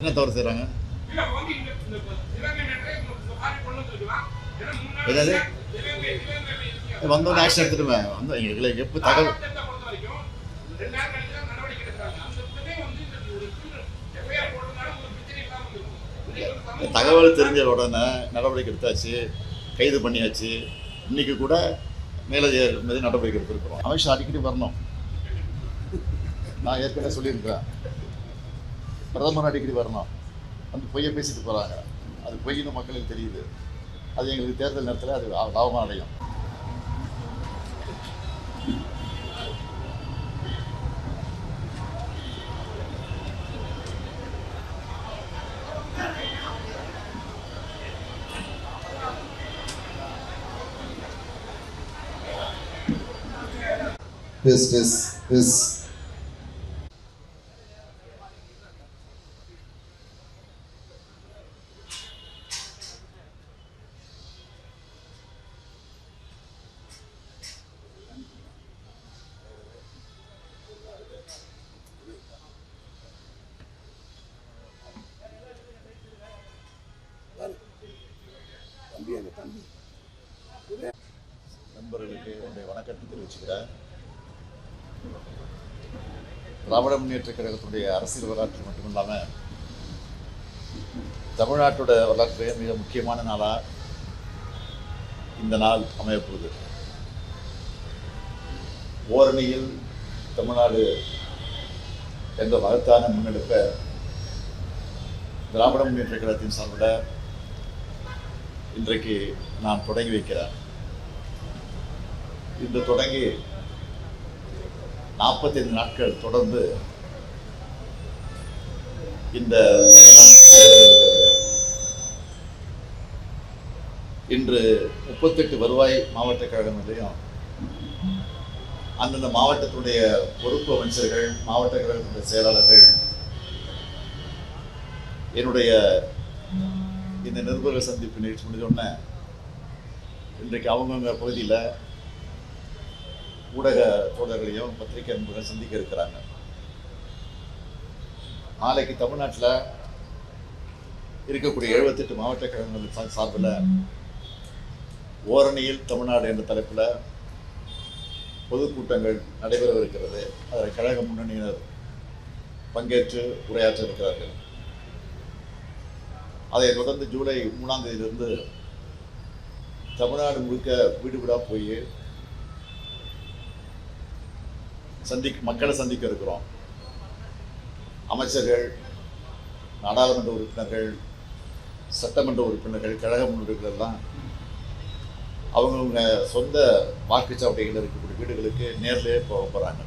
என்ன தவறு செய்கிறாங்க? ஏதாவது வந்தோடனே ஆக்ஷன் எடுத்துட்டுமே வந்து எங்களுக்கு எப்போ தகவல் தகவல் தெரிஞ்ச உடனே நடவடிக்கை எடுத்தாச்சு, கைது பண்ணியாச்சு. இன்னைக்கு கூட மேலதிகாரி மீது நடவடிக்கை எடுத்திருக்கிறோம். அமித்ஷா அடிக்கடி வரணும். நான் ஏற்கனவே சொல்லியிருக்கிறேன், பிரதமர் அடிக்கடி வரணும். வந்து பொய்யை பேசிட்டு போகிறாங்க. அது பொய்ன்னு மக்களுக்கு தெரியுது. அது எங்களுக்கு தேர்தல் நேரத்தில் அது லாபமாக அடையும். Yes. நண்பர்களுக்கு என்னுடைய வணக்கத்தை தெரிவிச்சுக்கிறேன். திராவிட முன்னேற்ற கழகத்துடைய அரசியல் வரலாற்று மட்டுமில்லாமல் தமிழ்நாட்டோட வரலாற்றிலே மிக முக்கியமான நாளாக இந்த நாள் அமையப்போகுது. ஓரணியில் தமிழ்நாடு என்ற மகத்தான முன்னெடுப்பை திராவிட முன்னேற்ற கழகத்தின் சார்பில் இன்றைக்கு நான் தொடங்கி வைக்கிறேன். இன்று தொடங்கி 45 நாட்கள் தொடர்ந்து இந்த இன்று 38 வருவாய் மாவட்ட கழகங்களையும் அந்தந்த மாவட்டத்துடைய பொறுப்பு அமைச்சர்கள், மாவட்ட கழகத்துடைய செயலாளர்கள், என்னுடைய இந்த நிருபர்கள் சந்திப்பு நிகழ்ச்சி முடிஞ்சோடனே இன்றைக்கு அவங்கவுங்க பகுதியில் ஊடக தோழர்களையும் பத்திரிகை நண்பர்கள் சந்திக்க இருக்கிறாங்க. நாளைக்கு தமிழ்நாட்டில் இருக்கக்கூடிய 78 மாவட்ட கழகங்கள் சார்பில் ஓரணியில் தமிழ்நாடு என்ற தலைப்பில் பொதுக்கூட்டங்கள் நடைபெறவிருக்கிறது. அதில் கழக முன்னணியினர் பங்கேற்று உரையாற்ற இருக்கிறார்கள். அதைத் தொடர்ந்து ஜூலை 3ஆம் தேதியிலிருந்து தமிழ்நாடு முழுக்க வீடு வீடாக போய் மக்களை சந்திக்க இருக்கிறோம். அமைச்சர்கள், நாடாளுமன்ற உறுப்பினர்கள், சட்டமன்ற உறுப்பினர்கள், கழக முன்னோடிகள் எல்லாம் அவங்கவுங்க சொந்த வாக்குச்சாவடிகள் இருக்கக்கூடிய வீடுகளுக்கு நேரிலே போக போகிறாங்க.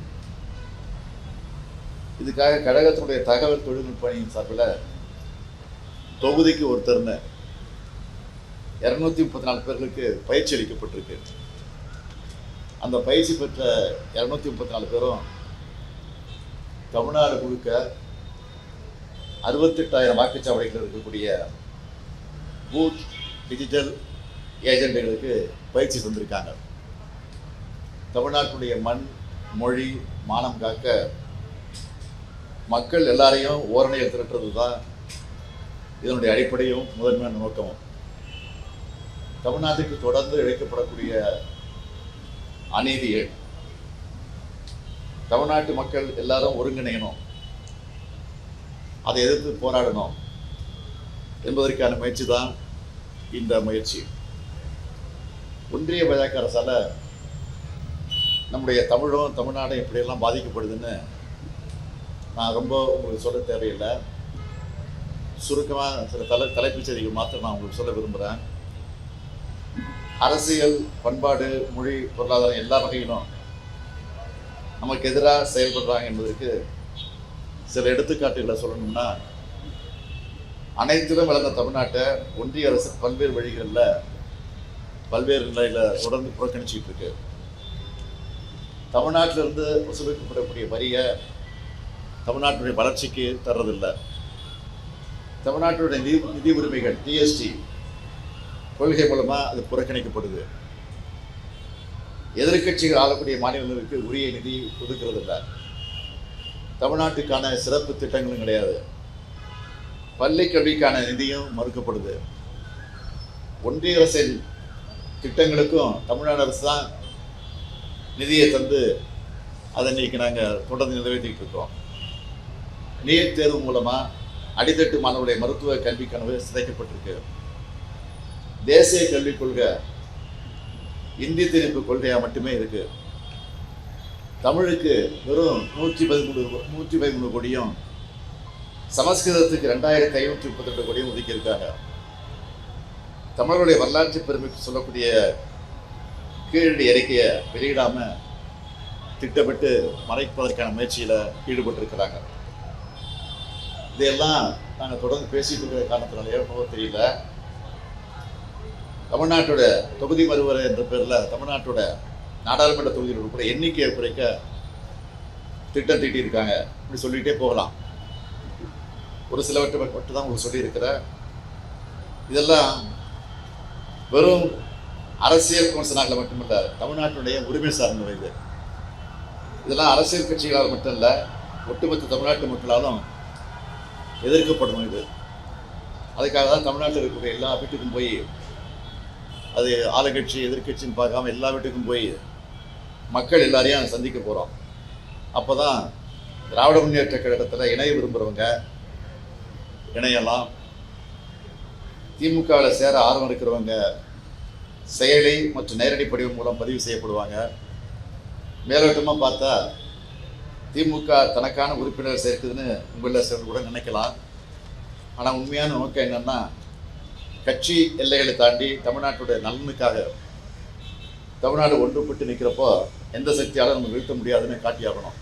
இதுக்காக கழகத்தினுடைய தகவல் தொழில்நுட்ப அணியின் சார்பில் தொகுதிக்கு ஒருத்தர்னு 234 பேர்களுக்கு பயிற்சி அளிக்கப்பட்டிருக்கு. அந்த பயிற்சி பெற்ற 234 பேரும் தமிழ்நாடு முழுக்க 68,000 வாக்குச்சாவடிகள் இருக்கக்கூடிய பூத் டிஜிட்டல் ஏஜெண்டுகளுக்கு பயிற்சி தந்திருக்காங்க. தமிழ்நாட்டுடைய மண், மொழி, மானம் காக்க மக்கள் எல்லாரையும் ஓரணியில் திரட்டுறது தான் இதனுடைய அடிப்படையும் முதன்மையான நோக்கமும். தமிழ்நாட்டுக்கு தொடர்ந்து இழைக்கப்படக்கூடிய அநீதிகள், தமிழ்நாட்டு மக்கள் எல்லாரும் ஒருங்கிணையணும், அதை எதிர்த்து போராடணும் என்பதற்கான முயற்சி தான் இந்த முயற்சி. ஒன்றிய பாஜக அரசால் நம்முடைய தமிழும் தமிழ்நாடும் இப்படியெல்லாம் பாதிக்கப்படுதுன்னு நான் ரொம்ப உங்களுக்கு சொல்ல தேவையில்லை. சுருக்கமாக சில தலைப்புச் செய்திகள் மாத்திரம் நான் உங்களுக்கு சொல்ல விரும்புகிறேன். அரசியல், பண்பாடு, மொழி, பொருளாதாரம் எல்லா வகையிலும் நமக்கு எதிராக செயல்படுறாங்க என்பதற்கு சில எடுத்துக்காட்டுகளை சொல்லணும்னா, அனைத்திலும் வளர்ந்த தமிழ்நாட்டை ஒன்றிய அரசு பல்வேறு வழிகளில் பல்வேறு நிலையில் தொடர்ந்து புறக்கணிச்சிட்டு இருக்கு. தமிழ்நாட்டிலிருந்து வசூலிக்கப்படக்கூடிய வரியை தமிழ்நாட்டுடைய வளர்ச்சிக்கு தர்றதில்லை. தமிழ்நாட்டுடைய நிதி உரிமைகள் ஜிஎஸ்டி கொள்கை மூலமாக அது புறக்கணிக்கப்படுது. எதிர்க்கட்சிகள் ஆளக்கூடிய மாநிலங்களுக்கு உரிய நிதி ஒதுக்கிறது இல்லை. தமிழ்நாட்டுக்கான சிறப்பு திட்டங்களும் கிடையாது. பள்ளி கல்விக்கான நிதியும் மறுக்கப்படுது. ஒன்றிய அரசின் திட்டங்களுக்கும் தமிழ்நாடு அரசு தான் நிதியை தந்து அதை இன்னைக்கு நாங்கள் தொடர்ந்து நிறைவேற்றிட்டு இருக்கோம். நீட் தேர்வு மூலமாக அடித்தட்டு மாணவருடைய மருத்துவ கல்வி கனவு சிதைக்கப்பட்டிருக்கு. தேசிய கல்விக் கொள்கை இந்தி திணிப்பு கொள்கையாக மட்டுமே இருக்கு. தமிழுக்கு வெறும் 113 கோடியும் சமஸ்கிருதத்துக்கு 2532 கோடியும் ஒதுக்கியிருக்காங்க. தமிழருடைய வரலாற்று பெருமைக்கு சொல்லக்கூடிய கீழடி அறிக்கையை வெளியிடாமல் திட்டமிட்டு மறைப்பதற்கான முயற்சியில் ஈடுபட்டிருக்கிறாங்க. இதையெல்லாம் நாங்கள் தொடர்ந்து பேசிட்டு இருக்கிற காரணத்தினால ஏற்போ தெரியல, தமிழ்நாட்டோட தொகுதி மறுவரை என்ற பேரில் தமிழ்நாட்டோட நாடாளுமன்ற தொகுதியில் கூட எண்ணிக்கையை குறைக்க திட்டம் தீட்டியிருக்காங்க. இப்படி சொல்லிகிட்டே போகலாம். ஒரு சிலவற்றை மட்டும் தான் உங்களுக்கு சொல்லியிருக்கிறேன். இதெல்லாம் வெறும் அரசியல் விமர்சனங்கள் மட்டுமல்ல, தமிழ்நாட்டினுடைய உரிமை சார்ந்த இது. இதெல்லாம் அரசியல் கட்சிகளால் மட்டும் இல்லை, ஒட்டுமொத்த தமிழ்நாட்டு மக்களாலும் எதிர்க்கப்படணும் இது. அதுக்காக தான் தமிழ்நாட்டில் இருக்கக்கூடிய எல்லா வீட்டுக்கும் போய், அது ஆளுங்கட்சி எதிர்கட்சின்னு பார்க்காம எல்லா வீட்டுக்கும் போய் மக்கள் எல்லாரையும் சந்திக்க போகிறோம். அப்போ தான் திராவிட முன்னேற்ற கழகத்தில் இணைய விரும்புகிறவங்க இணையலாம். திமுகவில் சேர ஆர்வம் இருக்கிறவங்க செயலி மற்றும் நேரடி படிவம் மூலம் பதிவு செய்யப்படுவாங்க. மேலோட்டமாக பார்த்தா திமுக தனக்கான உறுப்பினர் சேர்க்குதுன்னு உங்களில் சிலர் கூட நினைக்கலாம். ஆனால் உண்மையான நோக்கம் என்னென்னா, கட்சி எல்லைகளை தாண்டி தமிழ்நாட்டுடைய நலனுக்காக தமிழ்நாடு ஒன்றுபட்டு நிற்கிறப்போ எந்த சக்தியாலும் நம்ம வீழ்த்த முடியாதுன்னு காட்டியாகணும்.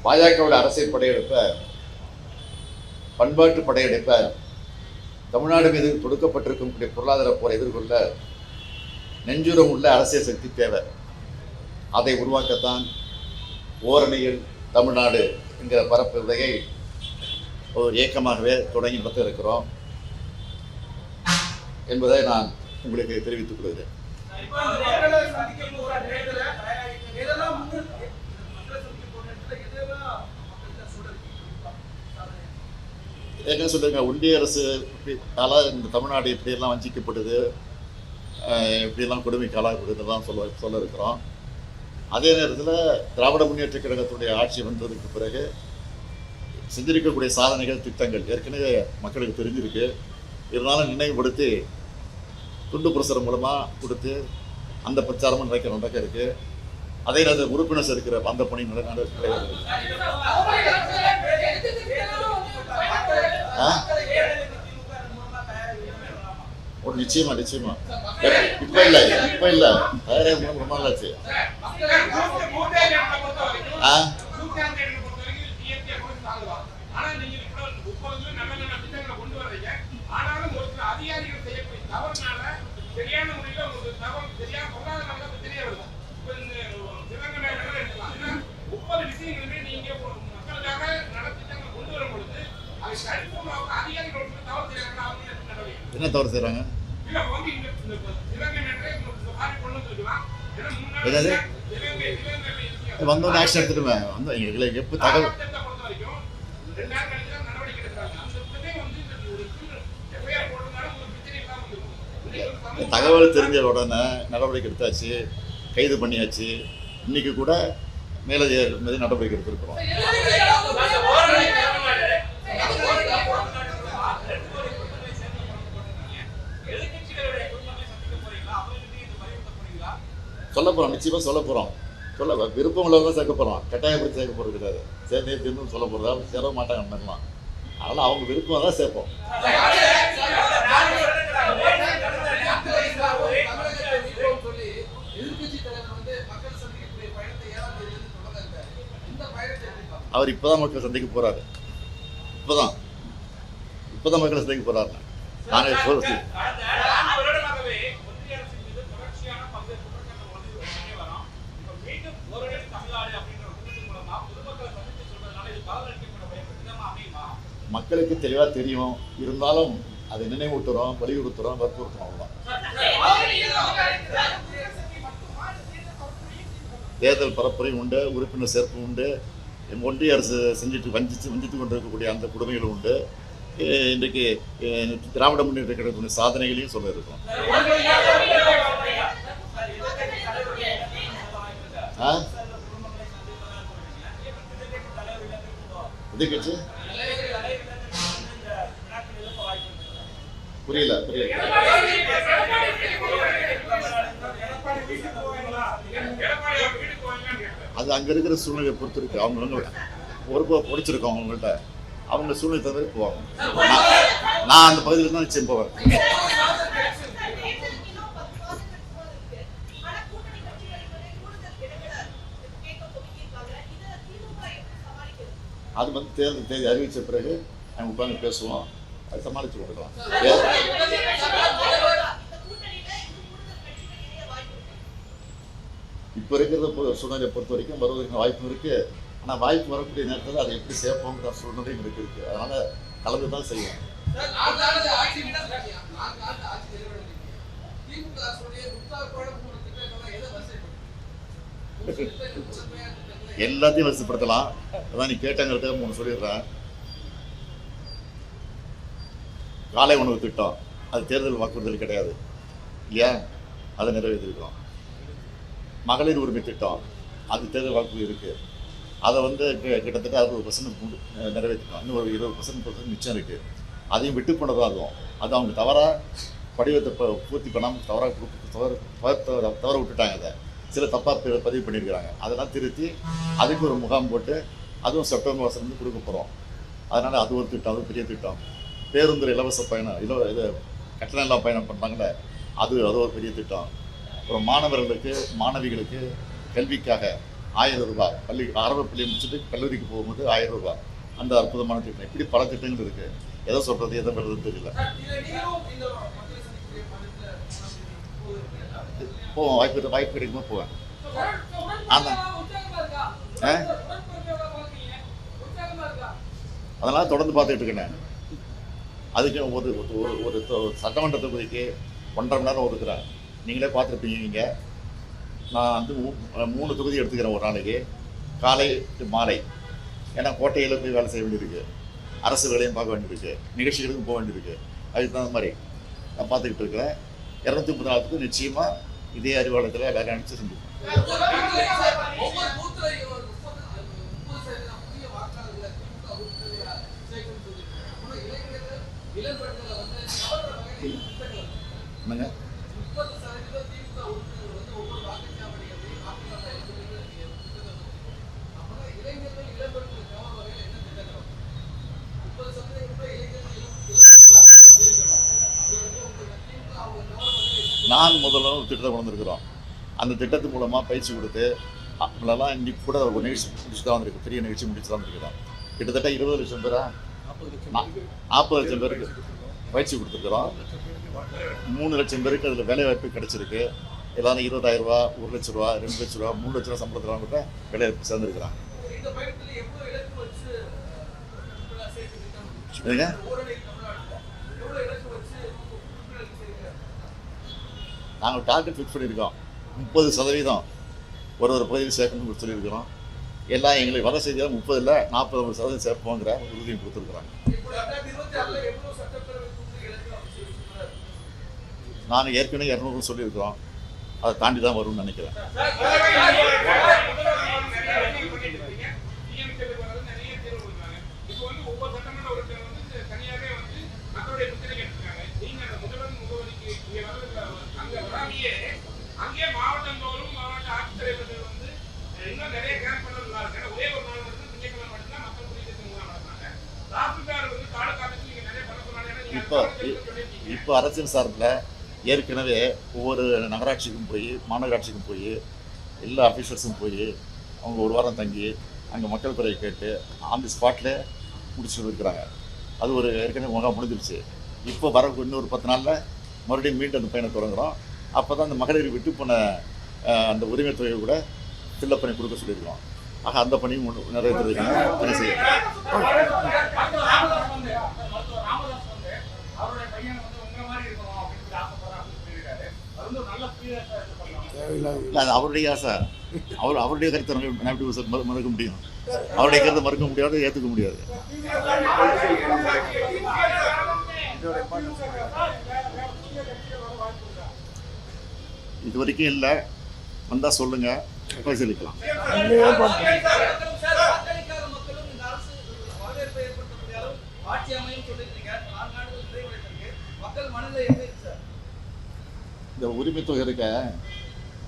பாஜகவோட அரசியல் படையெடுப்பை, பண்பாட்டு படையெடுப்பை, தமிழ்நாடு மீது தொடுக்கப்பட்டிருக்கக்கூடிய பொருளாதார போரை எதிர்கொள்ள நெஞ்சுரம் உள்ள அரசியல் சக்தி தேவை. அதை உருவாக்கத்தான் ஓரணியில் தமிழ்நாடு என்கிற பரப்பு உலகை ஒரு இயக்கமாகவே தொடங்கி நடத்த இருக்கிறோம் என்பதை நான் உங்களுக்கு தெரிவித்துக் கொள்கிறேன். ஏற்கனவே சொல்லுங்க, ஒன்றிய அரசு இந்த தமிழ்நாடு இப்படியெல்லாம் வஞ்சிக்கப்பட்டது, இப்படியெல்லாம் கொடுமைக்கு ஆளாகப்படுதுலாம் சொல்ல இருக்கிறோம். அதே நேரத்தில் திராவிட முன்னேற்ற கழகத்துடைய ஆட்சி வந்ததுக்கு பிறகு செஞ்சிருக்கக்கூடிய சாதனைகள், திட்டங்கள் ஏற்கனவே மக்களுக்கு தெரிஞ்சிருக்கு. இருந்தாலும் நினைவுபடுத்தி துண்டு பிரசுரம் மூலமாக கொடுத்து அந்த பிரச்சாரமும் நடக்க இருக்கு. அதே நேரத்தில் உறுப்பினர் இருக்கிற அந்த பணி நடக்கிறது. ஒரு நிச்சயமா இப்ப இல்ல ரொம்ப நாளாச்சு. என்ன தவறு செய்றாங்க? ஏதாவது வந்தோன்னு ஆக்ஷன் எடுத்துட்டுமே வந்து எங்களுக்கு எப்போ தகவல் தெரிஞ்ச உடனே நடவடிக்கை எடுத்தாச்சு, கைது பண்ணியாச்சு. இன்னைக்கு கூட மேலே நடவடிக்கை எடுத்திருக்கிறோம். சொல்ல போகிறோம், நிச்சயமாக சொல்ல போகிறோம். விருப்பம் உள்ளவங்க சேர்க்க போகிறோம், கட்டாயப்படுத்தி சேர்க்க போகிறது கிடையாது. சேர்ந்து சொல்ல போகிறதா சேர மாட்டாங்கலாம். அதனால் அவங்க விருப்பம் தான் சேர்ப்போம். அவர் இப்போதான் மக்கள் சந்திக்க போகிறாரு. இப்போதான் மக்களை சந்திக்க போகிறாரு. நாங்கள் சொல்ல மக்களுக்கு தெளிவாக தெரியும். இருந்தாலும் அதை நினைவூட்டுறோம், வலியுறுத்துறோம், வற்புறுத்துறோம். அவ்வளோதான். தேர்தல் பரப்புரையும் உண்டு, உறுப்பினர் சேர்ப்பு உண்டு, ஒன்றிய அரசு வஞ்சித்து கொண்டிருக்கக்கூடிய அந்த கொடுமைகளும் உண்டு. இன்றைக்கு திராவிட முன்னேற்ற கழகத்தினுடைய சாதனைகளையும் சொல்ல இருக்கோம். எதிர்கட்சி புரியல. அது அங்கே இருக்கிற சூழ்நிலையை பொறுத்து இருக்கு. அவங்க ஒரு பிடிச்சிருக்கோம் அவங்கள்ட்ட, அவங்க சூழ்நிலை தவிர போவாங்க. நான் அந்த பகுதியில் தான் நிச்சயம் போவேன். அது வந்து தேர்தல் தேதி அறிவித்த பிறகு நாங்கள் உட்காந்து பேசுவோம், அதை சமாளித்து கொடுக்கலாம். இப்போ இருக்கிறத சூழ்நிலையை பொறுத்த வரைக்கும் வருவதற்கு வாய்ப்பு இருக்குது. ஆனால் வாய்ப்பு வரக்கூடிய நேரத்தில் அதை எப்படி சேர்ப்போங்கிற சூழ்நிலையும் இருக்குது. அதனால் கலந்து தான் செய்வோம். எல்லாத்தையும் வரிசைப்படுத்தலாம். அதான் நீ கேட்டங்கிறத 3 சொல்லிடுறேன். காலை உணவு திட்டம் அது தேர்தல் வாக்குறுதல் கிடையாது இல்லையா, அதை நிறைவேற்றிருக்கிறோம். மகளிர் உரிமை திட்டம் அது தேர்தல் வாக்குறுதி இருக்குது. அதை வந்து கிட்டத்தட்ட 60% நிறைவேற்றிட்டோம். இன்னும் ஒரு 20% மிச்சம் இருக்குது. அதையும் விட்டு போனதாக அதுவும் அது அவங்க தவறாக படிவத்தை பூர்த்தி பண்ணாமல் தவற விட்டுட்டாங்க. அதை சில தப்பாக பதிவு பண்ணியிருக்கிறாங்க. அதெல்லாம் திருத்தி அதுக்கு ஒரு முகாம் போட்டு அதுவும் செப்டம்பர் மாதத்துலேருந்து கொடுக்க போகிறோம். அதனால் அது ஒரு திட்டம், அது பெரிய திட்டம். பேருந்து இலவச பயணம் இது கட்டணம் இல்லாமல் பயணம் பண்ணுறாங்களே அது ஒரு பெரிய திட்டம். அப்புறம் மாணவர்களுக்கு மாணவிகளுக்கு கல்விக்காக 1000 ரூபாய், ஆரம்ப பள்ளியை முடிச்சுட்டு கல்லூரிக்கு போகும்போது 1000 ரூபாய், அந்த அற்புதமான திட்டம். இப்படி பல திட்டங்கள் இருக்குது. எதை சொல்கிறது எதை பெறுறதுன்னு தெரியல. போவேன், வாய்ப்பு கிடைக்கும்போது போவேன். அதெல்லாம் தொடர்ந்து பார்த்துக்கிட்டு இருக்கேன். அதுக்கு ஒரு சட்டமன்ற தொகுதிக்கு 1.5 மணி நேரம் ஒதுக்குறேன். நீங்களே பார்த்துருப்பீங்க. நீங்கள் நான் வந்து 3 தொகுதி எடுத்துக்கிறேன் ஒரு நாளைக்கு, காலை மாலை. ஏன்னா கோட்டையில் போய் வேலை செய்ய வேண்டியிருக்கு, அரசு வேலையும் பார்க்க வேண்டியிருக்கு, நிகழ்ச்சிகளுக்கும் போக வேண்டியிருக்கு. அதுக்கு தகுந்த மாதிரி நான் பார்த்துக்கிட்டு இருக்கிறேன். 234க்கு நிச்சயமாக இதே அறிவாலயத்தில் வேலை அனுப்பிச்சு செஞ்சுருக்கேன். என்னங்க நான் முதல்ல ஒரு திட்டத்தை கொண்டு வந்திருக்கிறோம். அந்த திட்டத்தின் மூலமாக பயிற்சி கொடுத்து அவங்களெல்லாம் இன்றைக்கி கூட ஒரு நிகழ்ச்சி முடிச்சு தான் வந்திருக்கு, பெரிய நிகழ்ச்சி முடிச்சு தான் வந்திருக்கிறோம். கிட்டத்தட்ட 20 லட்சம் பேரா 40 லட்சம் பேருக்கு பயிற்சி கொடுத்துருக்குறோம். 3 லட்சம் பேருக்கு அதில் வேலைவாய்ப்பு கிடச்சிருக்கு. எல்லாரும் 20,000 ரூபா, 1 லட்ச ரூபா, 2 லட்ச ரூபா, 3 லட்ச ரூபா சம்பளத்தில் கூட வேலைவாய்ப்பு சேர்ந்துருக்குறாங்க. சரிங்க, நாங்கள் டார்கெட் ஃபிக்ஸ் பண்ணியிருக்கோம். 30% ஒரு பகுதியில் சேர்க்கணும்னு சொல்லியிருக்கிறோம். எல்லாம் எங்களுக்கு வர செய்தியாக 30 இல்லை 40% சேர்ப்போங்கிற உறுதியும் கொடுத்துருக்குறாங்க. நான் ஏற்கனவே 200 சொல்லியிருக்கிறோம். அதை தாண்டி தான் வரும்னு நினைக்கிறேன். இப்போ அரசியல் சார்பில் ஏற்கனவே ஒவ்வொரு நகராட்சிக்கும் போய் மாநகராட்சிக்கும் போய் எல்லா அஃபீஷியல்ஸும் போய் அவங்க ஒரு வாரம் தங்கி அங்கே மக்கள் குறையை கேட்டு ஆன் தி ஸ்பாட்டில் முடிச்சுட்டு இருக்கிறாங்க. அது ஒரு ஏற்கனவே முகாம் முடிஞ்சிருச்சு. இப்போ வர இன்னொரு 10 நாளில் மறுபடியும் மீண்டும் அந்த பயணம் தொடங்குகிறோம். அப்போ தான் அந்த மகளிர் விட்டு போன அந்த உரிமை தொகையை கூட ஃபில்லப் பண்ணி கொடுக்க சொல்லியிருக்கோம். ஆக அந்த பணியும் நிறைவேற்றுறதுக்கான பணி செய்யும். இல்லை அது அவருடைய ஆசை. அவருடைய கருத்தை நான் எப்படி சார் மறுக்க முடியும்? அவருடைய கருத்தை மறுக்க முடியாது, ஏற்றுக்க முடியாது. இது வரைக்கும் இல்லை, வந்தால் சொல்லுங்கள், பரிசீலிக்கலாம். இந்த உரிமை தொகை இருக்க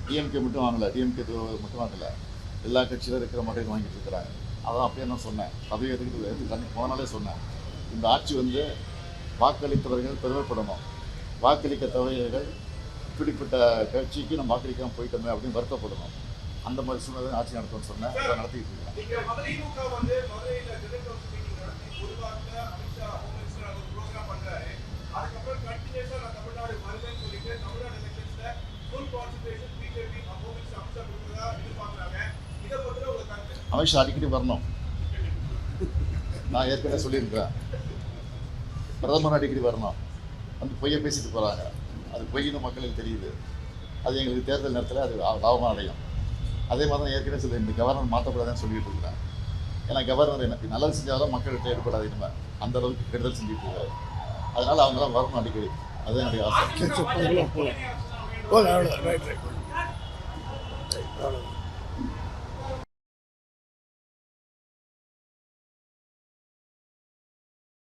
டிஎம்கே மட்டும் வாங்கலை, டிஎம்கே மட்டும் வாங்கலை, எல்லா கட்சியிலும் இருக்கிற மக்கள் வாங்கிட்டு இருக்கிறாங்க. அதான் அப்படியே நான் சொன்னேன், பதவி எடுத்துக்கிட்டு போன நாளே சொன்னேன். இந்த ஆட்சி வந்து வாக்களித்தவர்கள் பெருமைப்படணும், வாக்களிக்க தவறியவர்கள் இப்படிப்பட்ட கட்சிக்கு நம்ம வாக்களிக்காமல் போயிட்டோமே அப்படின்னு வருத்தப்படணும். அந்த மாதிரி சூழ்நிலை ஆட்சி நடத்தும்னு சொன்னேன், அதை நடத்திட்டு இருக்கேன். அமித்ஷா அடிக்கடி வரணும், நான் ஏற்கனவே சொல்லியிருக்கிறேன். பிரதமர் அடிக்கடி வரணும், வந்து பொய்யை பேசிட்டு போகிறாங்க. அது பொய்ன்னு மக்களுக்கு தெரியுது. அது எங்களுக்கு தேர்தல் நேரத்தில் அது லாபமாக அடையும். அதே மாதிரி தான் ஏற்கனவே சொல்லி இந்த கவர்னர் மாற்றப்படாதுன்னு சொல்லிட்டு இருக்கிறேன். ஏன்னா கவர்னர் எனக்கு நல்லது செஞ்சாலும் மக்கள்கிட்ட ஈடுபடாது, இனிமேல் அந்த அளவுக்கு கெடுதல் செஞ்சுட்டு இருக்காரு. அதனால் அவங்களாம் வரணும் அடிக்கடி, அதுதான் என்னுடைய ஆசை.